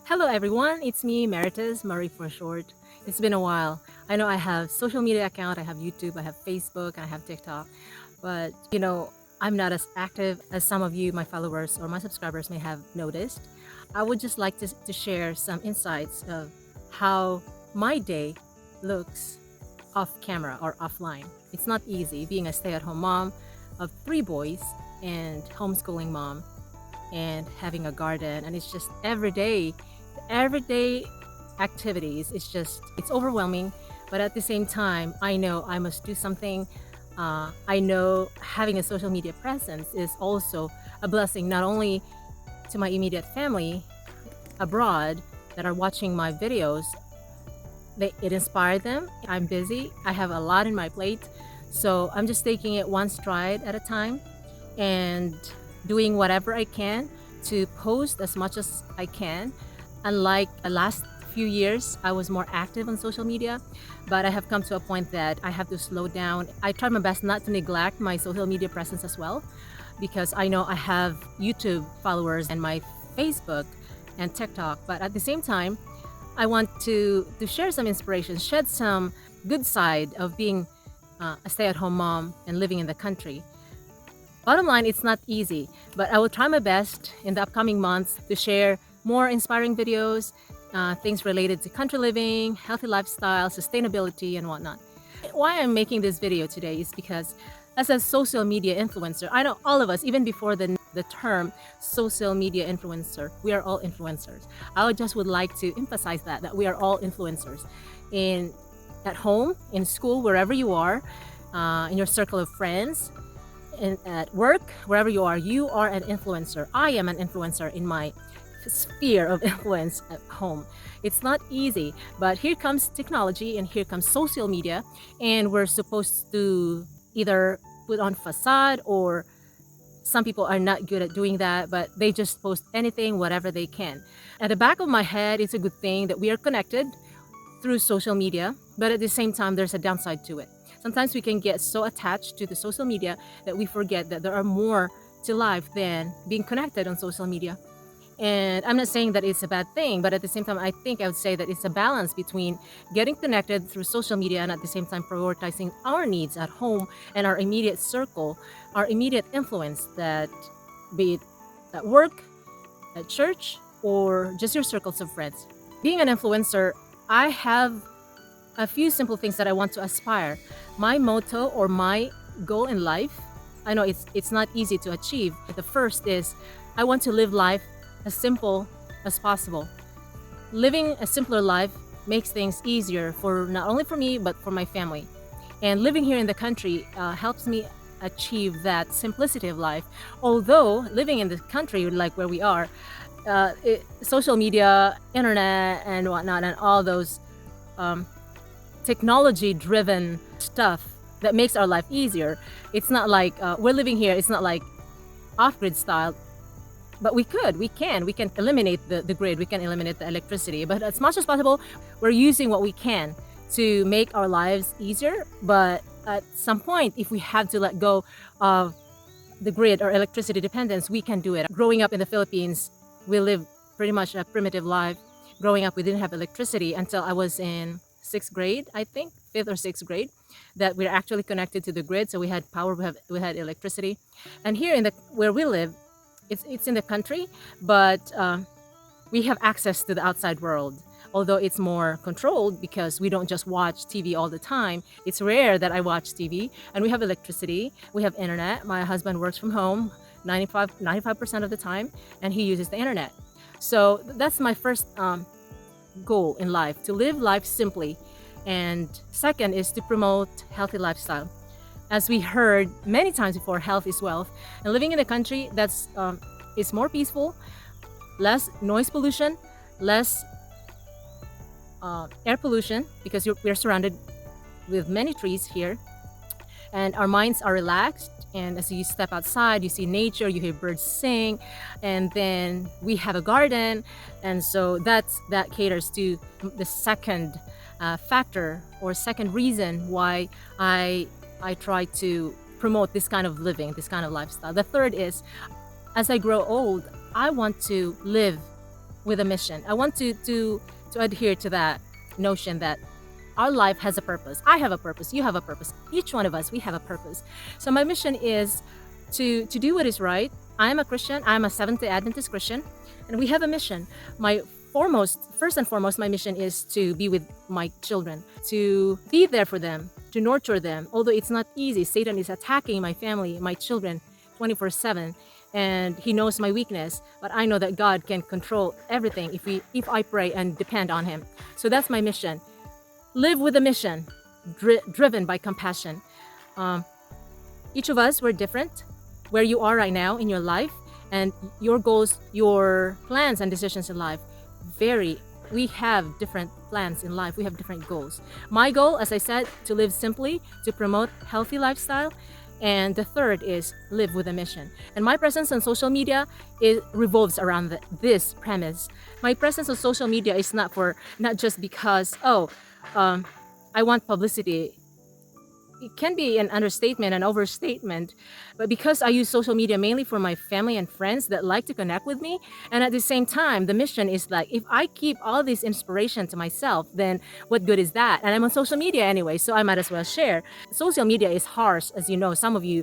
Hello everyone, it's me, Meritus, Murray for short. It's been a while. I know I have social media account, I have YouTube, I have Facebook, I have TikTok, but I'm not as active as some of you, my followers or my subscribers may have noticed. I would just like to share some insights of how my day looks off camera or offline. It's not easy being a stay-at-home mom of three boys and homeschooling mom and having a garden, and it's just everyday activities. It's overwhelming, but at the same time I know I must do something. I know having a social media presence is also a blessing, not only to my immediate family abroad that are watching my videos. It inspired them. I'm busy, I have a lot in my plate, so I'm just taking it one stride at a time and doing whatever I can to post as much as I can. Unlike the last few years, I was more active on social media, but I have come to a point that I have to slow down. I try my best not to neglect my social media presence as well, because I know I have YouTube followers and my Facebook and TikTok, but at the same time, I want to share some inspiration, shed some good side of being a stay-at-home mom and living in the country. Bottom line, it's not easy, but I will try my best in the upcoming months to share more inspiring videos, things related to country living, healthy lifestyle, sustainability, and whatnot. Why I'm making this video today is because as a social media influencer, I know all of us, even before the term social media influencer, we are all influencers. Would like to emphasize that we are all influencers at home, in school, wherever you are, in your circle of friends, at work, wherever you are an influencer. I am an influencer in my sphere of influence at home. It's not easy, but here comes technology and here comes social media, and we're supposed to either put on facade, or some people are not good at doing that, but they just post anything, whatever they can. At the back of my head, it's a good thing that we are connected through social media, but at the same time, there's a downside to it. Sometimes we can get so attached to the social media that we forget that there are more to life than being connected on social media. And I'm not saying that it's a bad thing, but at the same time, I would say that it's a balance between getting connected through social media and at the same time prioritizing our needs at home and our immediate circle, our immediate influence, that be it at work, at church, or just your circles of friends. Being an influencer, I have a few simple things that I want to aspire. My motto or my goal in life, I know it's not easy to achieve. The first is I want to live life as simple as possible. Living a simpler life makes things easier for not only for me but for my family. And living here in the country helps me achieve that simplicity of life. Although living in the country like where we are, social media, internet, and whatnot, and all those technology-driven stuff that makes our life easier. It's not like we're living here. It's not like off-grid style, but we can eliminate the grid. We can eliminate the electricity. But as much as possible, we're using what we can to make our lives easier. But at some point, if we have to let go of the grid or electricity dependence, we can do it. Growing up in the Philippines, we live pretty much a primitive life. Growing up, we didn't have electricity until I was in 6th grade, I think, 5th or 6th grade, that we're actually connected to the grid. So we had power, we had electricity. And here where we live, it's in the country, but we have access to the outside world. Although it's more controlled because we don't just watch TV all the time. It's rare that I watch TV, and we have electricity, we have internet. My husband works from home 95% of the time, and he uses the internet. So that's my first goal in life, to live life simply. And second is to promote healthy lifestyle. As we heard many times before, health is wealth. And living in the country, that's is more peaceful, less noise pollution, less air pollution, because we're surrounded with many trees here, and our minds are relaxed. And as you step outside, you see nature, you hear birds sing, and then we have a garden. And so that caters to the second factor or second reason why I try to promote this kind of living, this kind of lifestyle. The third is, as I grow old, I want to live with a mission. I want to adhere to that notion that our life has a purpose. I have a purpose. You have a purpose. Each one of us, we have a purpose. So my mission is to do what is right. I am a Christian. I am a Seventh-day Adventist Christian, and we have a mission. First and foremost, my mission is to be with my children, to be there for them, to nurture them. Although it's not easy, Satan is attacking my family, my children, 24/7, and he knows my weakness. But I know that God can control everything if I pray and depend on Him. So that's my mission. Live with a mission, driven by compassion. Each of us, we're different. Where you are right now in your life, and your goals, your plans and decisions in life vary. We have different plans in life. We have different goals. My goal, as I said, to live simply, to promote healthy lifestyle. And the third is live with a mission. And my presence on social media, it revolves around this premise. My presence on social media is not just because, I want publicity. It can be an understatement, an overstatement, but because I use social media mainly for my family and friends that like to connect with me, and at the same time, the mission is like, if I keep all this inspiration to myself, then what good is that? And I'm on social media anyway, so I might as well share. Social media is harsh, as you know, some of you.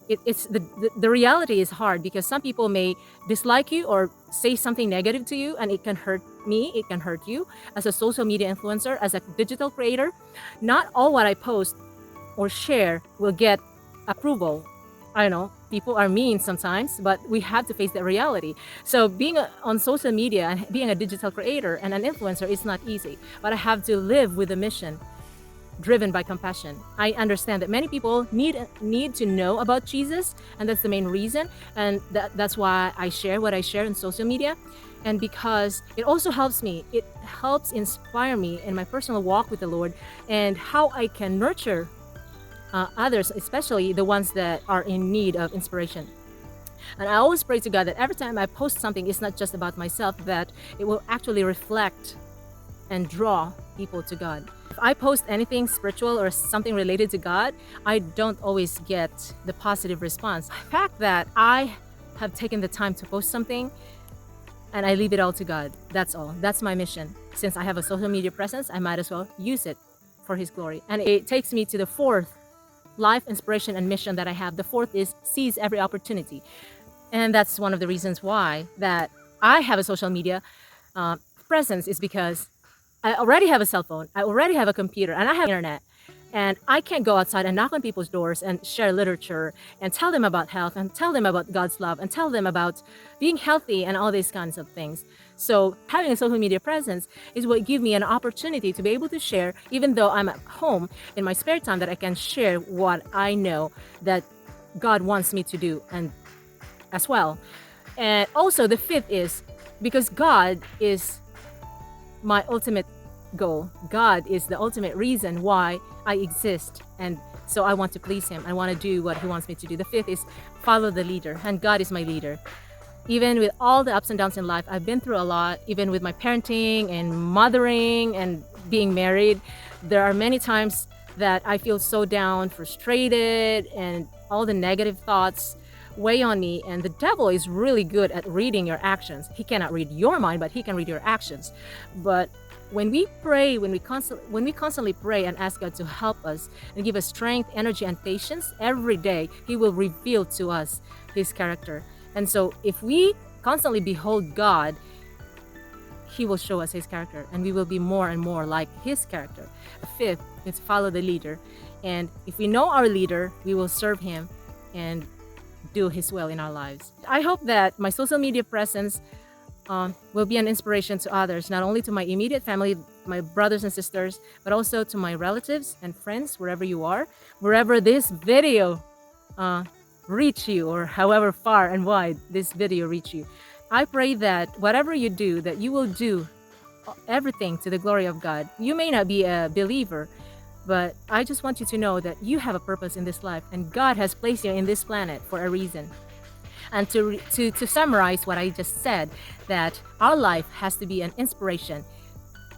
It's the reality is hard because some people may dislike you or say something negative to you, and it can hurt me, it can hurt you. As a social media influencer, as a digital creator, not all what I post or share will get approval. I know people are mean sometimes, but we have to face that reality. So being on social media and being a digital creator and an influencer is not easy, but I have to live with a mission driven by compassion. I understand that many people need to know about Jesus, and that's the main reason, and that's why I share what I share on social media. And because it also helps me, it helps inspire me in my personal walk with the Lord and how I can nurture others, especially the ones that are in need of inspiration. And I always pray to God that every time I post something, it's not just about myself, that it will actually reflect and draw people to God. If I post anything spiritual or something related to God, I don't always get the positive response. The fact that I have taken the time to post something and I leave it all to God, that's all. That's my mission. Since I have a social media presence, I might as well use it for His glory. And it takes me to the fourth life inspiration and mission that I have. The fourth is seize every opportunity. And that's one of the reasons why that I have a social media presence, is because I already have a cell phone, I already have a computer, and I have internet. And I can't go outside and knock on people's doors and share literature and tell them about health and tell them about God's love and tell them about being healthy and all these kinds of things. So having a social media presence is what gives me an opportunity to be able to share, even though I'm at home in my spare time, that I can share what I know that God wants me to do, and as well. And also the fifth is because God is my ultimate goal. God is the ultimate reason why I exist, and so I want to please Him. I want to do what He wants me to do. The fifth is follow the leader, and God is my leader. Even with all the ups and downs in life, I've been through a lot, even with my parenting and mothering and being married. There are many times that I feel so down, frustrated, and all the negative thoughts weigh on me. And the devil is really good at reading your actions. He cannot read your mind, but he can read your actions. But when we pray, when we constantly pray and ask God to help us and give us strength, energy, and patience every day, He will reveal to us His character. And so if we constantly behold God, He will show us His character, and we will be more and more like His character. The fifth is follow the leader. And if we know our leader, we will serve Him and do His will in our lives. I hope that my social media presence will be an inspiration to others, not only to my immediate family, my brothers and sisters, but also to my relatives and friends, wherever you are, wherever this video reach you, or however far and wide this video reach you. I pray that whatever you do, that you will do everything to the glory of God. You may not be a believer, but I just want you to know that you have a purpose in this life, and God has placed you in this planet for a reason. And to summarize what I just said, that our life has to be an inspiration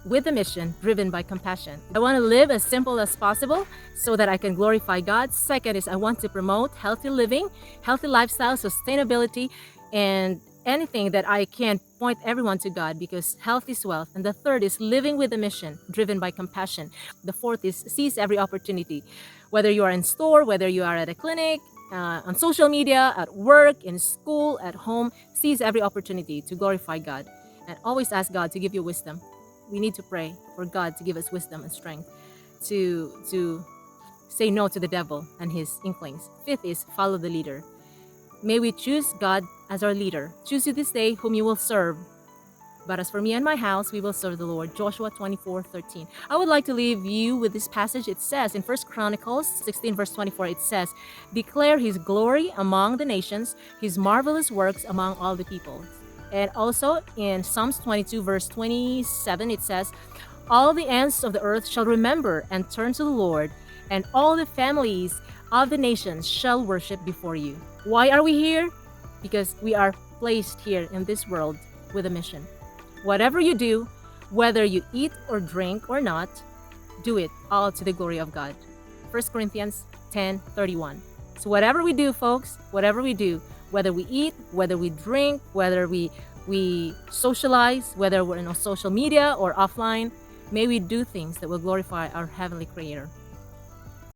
with a mission driven by compassion. I want to live as simple as possible so that I can glorify God. Second is I want to promote healthy living, healthy lifestyle, sustainability, and anything that I can point everyone to God, because health is wealth. And the third is living with a mission, driven by compassion. The fourth is seize every opportunity, whether you are in store, whether you are at a clinic, on social media, at work, in school, at home. Seize every opportunity to glorify God, and always ask God to give you wisdom. We need to pray for God to give us wisdom and strength to say no to the devil and his inklings. Fifth is follow the leader. May we choose God as our leader. Choose you this day whom you will serve. But as for me and my house, we will serve the Lord. Joshua 24:13. I would like to leave you with this passage. It says in 1 Chronicles 16 verse 24, it says, declare his glory among the nations, his marvelous works among all the peoples. And also in Psalms 22 verse 27, it says, all the ends of the earth shall remember and turn to the Lord, and all the families of the nations shall worship before you. Why are we here? Because we are placed here in this world with a mission. Whatever you do, whether you eat or drink or not, do it all to the glory of God. 1 Corinthians 10:31. So whatever we do, folks, whatever we do, whether we eat, whether we drink, whether we socialize, whether we're on social media or offline, may we do things that will glorify our heavenly Creator.